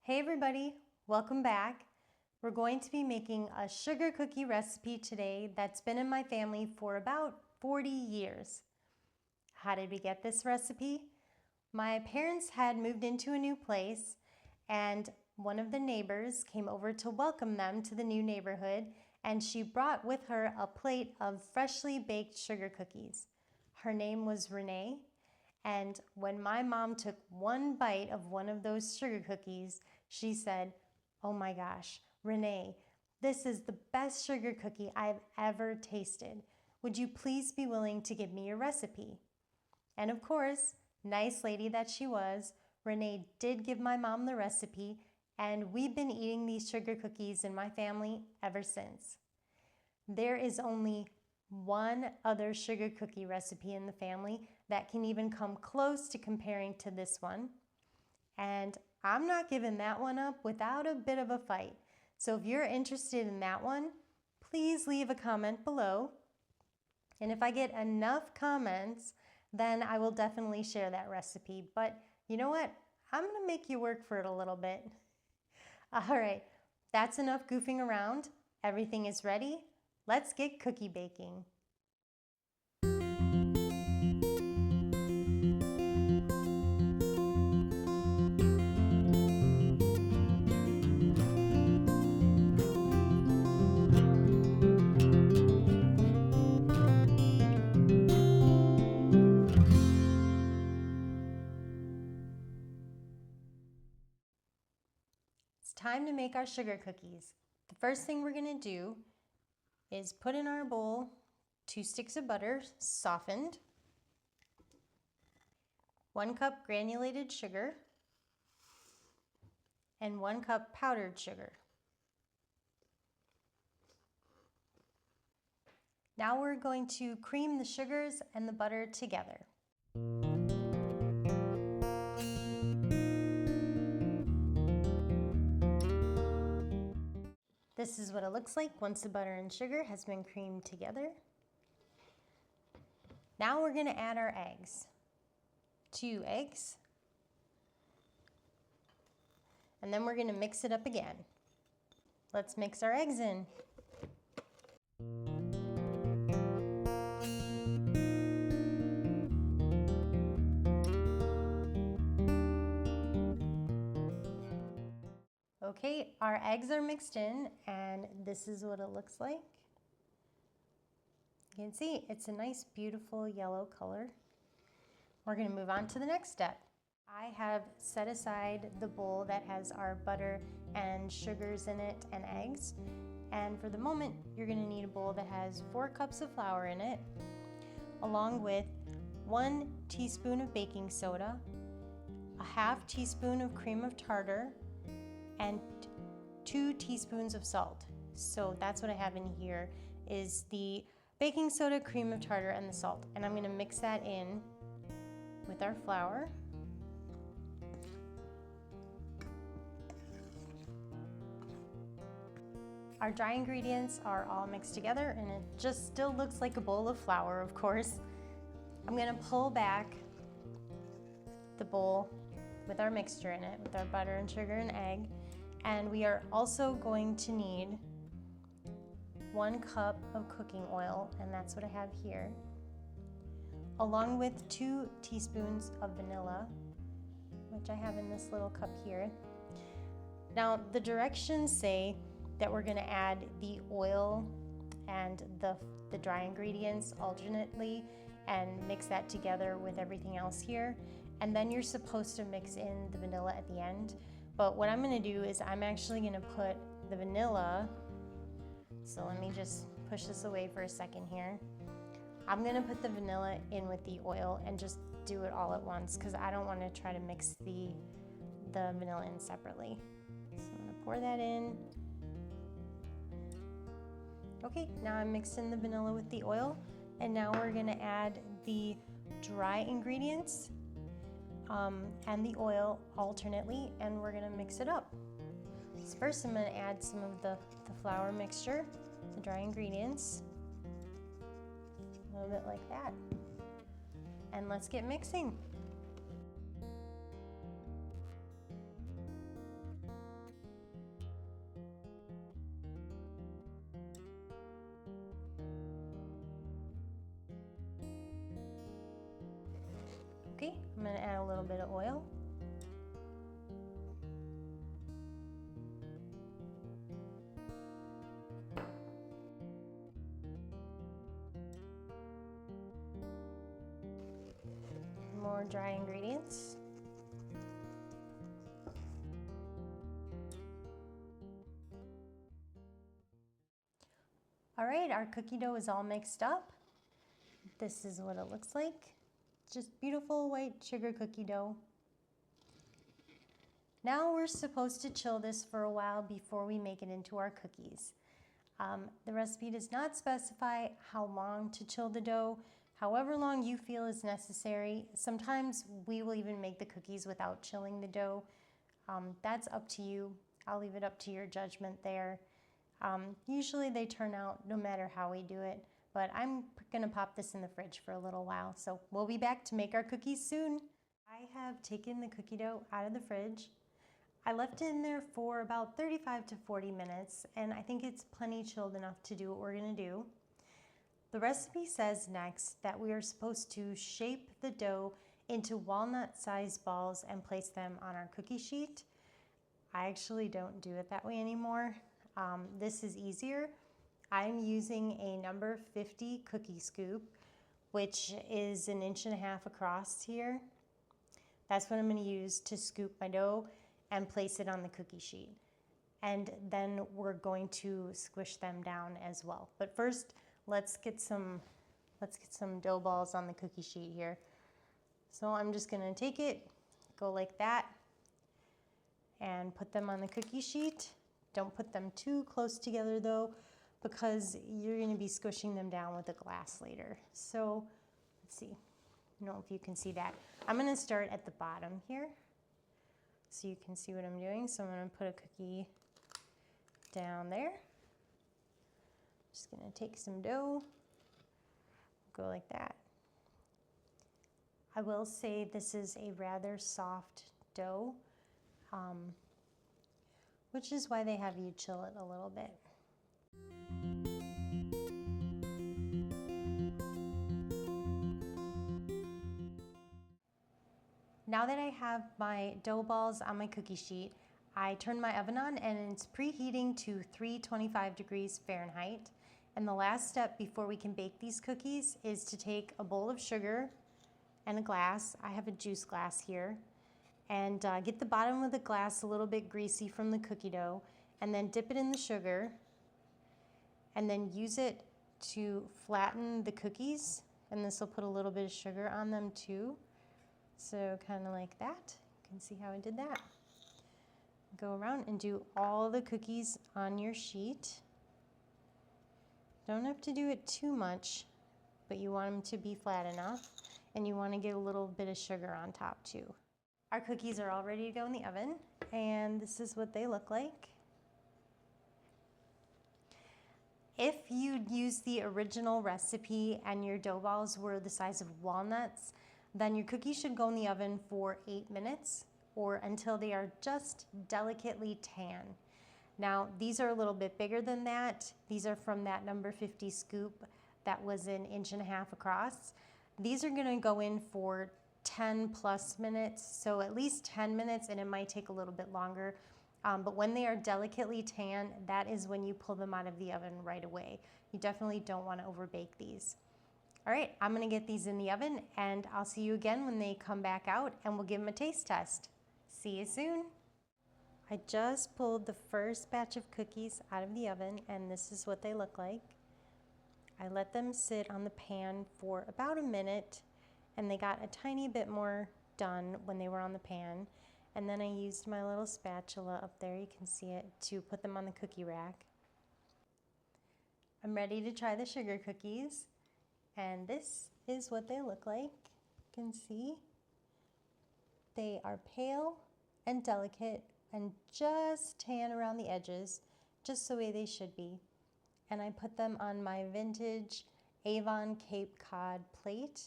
Hey everybody, welcome back. We're going to be making a sugar cookie recipe today that's been in my family for about 40 years. How did we get this recipe? My parents had moved into a new place and one of the neighbors came over to welcome them to the new neighborhood, and she brought with her a plate of freshly baked sugar cookies. Her name was Renee. And when my mom took one bite of one of those sugar cookies, she said, "Oh my gosh, Renee, this is the best sugar cookie I've ever tasted. Would you please be willing to give me your recipe?" And of course, nice lady that she was, Renee did give my mom the recipe, and we've been eating these sugar cookies in my family ever since. There is only one other sugar cookie recipe in the family that can even come close to comparing to this one. And I'm not giving that one up without a bit of a fight. So if you're interested in that one, please leave a comment below. And if I get enough comments, then I will definitely share that recipe. But you know what? I'm gonna make you work for it a little bit. All right, that's enough goofing around. Everything is ready. Let's get cookie baking. It's time to make our sugar cookies. The first thing we're gonna do is put in our bowl 2 sticks of butter, softened, 1 cup granulated sugar, and 1 cup powdered sugar. Now we're going to cream the sugars and the butter together. This is what it looks like once the butter and sugar has been creamed together. Now we're going to add our eggs. 2 eggs. And then we're going to mix it up again. Let's mix our eggs in. Okay, our eggs are mixed in, and this is what it looks like. You can see it's a nice, beautiful yellow color. We're going to move on to the next step. I have set aside the bowl that has our butter and sugars in it and eggs. And for the moment, you're going to need a bowl that has 4 cups of flour in it, along with 1 teaspoon of baking soda, a half teaspoon of cream of tartar, and 2 teaspoons of salt. So that's what I have in here is the baking soda, cream of tartar, and the salt. And I'm going to mix that in with our flour. Our dry ingredients are all mixed together, and it just still looks like a bowl of flour, of course. I'm going to pull back the bowl with our mixture in it, with our butter and sugar and egg. And we are also going to need 1 cup of cooking oil, and that's what I have here, along with 2 teaspoons of vanilla, which I have in this little cup here. Now, the directions say that we're going to add the oil and the dry ingredients alternately and mix that together with everything else here. And then you're supposed to mix in the vanilla at the end. But what I'm going to do is I'm actually going to put the vanilla, so let me just push this away for a second here. I'm going to put the vanilla in with the oil and just do it all at once because I don't want to try to mix the vanilla in separately. So I'm going to pour that in. Okay, now I'm mixing the vanilla with the oil, and now we're going to add the dry ingredients and the oil alternately, and we're going to mix it up. So first I'm going to add some of the flour mixture, the dry ingredients, a little bit like that, and let's get mixing. I'm going to add a little bit of oil. More dry ingredients. All right, our cookie dough is all mixed up. This is what it looks like. Just beautiful white sugar cookie dough. Now we're supposed to chill this for a while before we make it into our cookies. The recipe does not specify how long to chill the dough, however long you feel is necessary. Sometimes we will even make the cookies without chilling the dough. That's up to you. I'll leave it up to your judgment there. Usually they turn out no matter how we do it, but I'm gonna pop this in the fridge for a little while. So we'll be back to make our cookies soon. I have taken the cookie dough out of the fridge. I left it in there for about 35 to 40 minutes, and I think it's plenty chilled enough to do what we're gonna do. The recipe says next that we are supposed to shape the dough into walnut-sized balls and place them on our cookie sheet. I actually don't do it that way anymore. This is easier. I'm using a number 50 cookie scoop, which is 1.5 inches across here. That's what I'm gonna use to scoop my dough and place it on the cookie sheet. And then we're going to squish them down as well. But first, let's get some dough balls on the cookie sheet here. So I'm just gonna take it, go like that, and put them on the cookie sheet. Don't put them too close together though, because you're gonna be squishing them down with a glass later. So let's see, I don't know if you can see that. I'm gonna start at the bottom here so you can see what I'm doing. So I'm gonna put a cookie down there. Just gonna take some dough, go like that. I will say this is a rather soft dough, which is why they have you chill it a little bit. Now that I have my dough balls on my cookie sheet, I turn my oven on and it's preheating to 325 degrees Fahrenheit. And the last step before we can bake these cookies is to take a bowl of sugar and a glass. I have a juice glass here. And get the bottom of the glass a little bit greasy from the cookie dough, and then dip it in the sugar, and then use it to flatten the cookies. And this will put a little bit of sugar on them too. So kind of like that. You can see how I did that. Go around and do all the cookies on your sheet. Don't have to do it too much, but you want them to be flat enough, and you want to get a little bit of sugar on top too. Our cookies are all ready to go in the oven, and this is what they look like. If you'd used the original recipe and your dough balls were the size of walnuts, then your cookies should go in the oven for 8 minutes or until they are just delicately tan. Now, these are a little bit bigger than that. These are from that number 50 scoop that was 1.5 inches across. These are gonna go in for 10 plus minutes, so at least 10 minutes, and it might take a little bit longer. But when they are delicately tan, that is when you pull them out of the oven right away. You definitely don't want to overbake these. All right, I'm gonna get these in the oven, and I'll see you again when they come back out, and we'll give them a taste test. See you soon. I just pulled the first batch of cookies out of the oven, and this is what they look like. I let them sit on the pan for about a minute, and they got a tiny bit more done when they were on the pan. And then I used my little spatula up there, you can see it, to put them on the cookie rack. I'm ready to try the sugar cookies, and this is what they look like. You can see they are pale and delicate and just tan around the edges, just the way they should be. And I put them on my vintage Avon Cape Cod plate.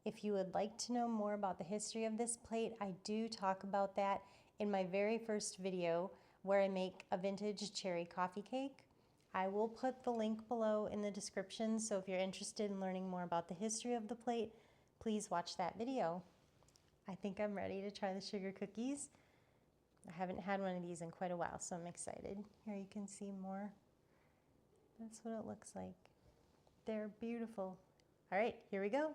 If you would like to know more about the history of this plate, I do talk about that in my very first video where I make a vintage cherry coffee cake. I will put the link below in the description, so if you're interested in learning more about the history of the plate, please watch that video. I think I'm ready to try the sugar cookies. I haven't had one of these in quite a while, so I'm excited. Here you can see more. That's what it looks like. They're beautiful. All right, here we go.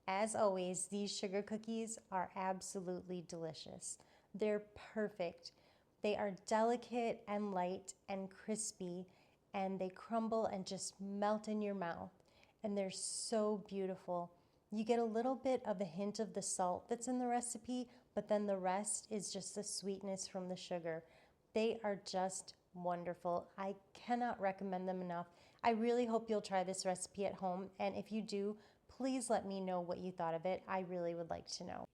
As always, these sugar cookies are absolutely delicious. They're perfect. They are delicate and light and crispy, and they crumble and just melt in your mouth. And they're so beautiful. You get a little bit of a hint of the salt that's in the recipe, but then the rest is just the sweetness from the sugar. They are just wonderful. I cannot recommend them enough. I really hope you'll try this recipe at home, and if you do, please let me know what you thought of it. I really would like to know.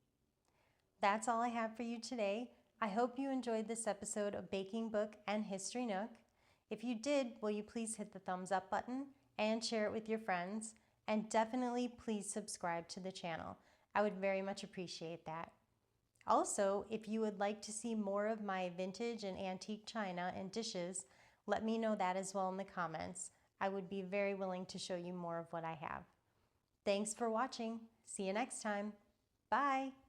That's all I have for you today. I hope you enjoyed this episode of Baking Book and History Nook. If you did, will you please hit the thumbs up button and share it with your friends? And definitely please subscribe to the channel. I would very much appreciate that. Also, if you would like to see more of my vintage and antique china and dishes, let me know that as well in the comments. I would be very willing to show you more of what I have. Thanks for watching. See you next time. Bye.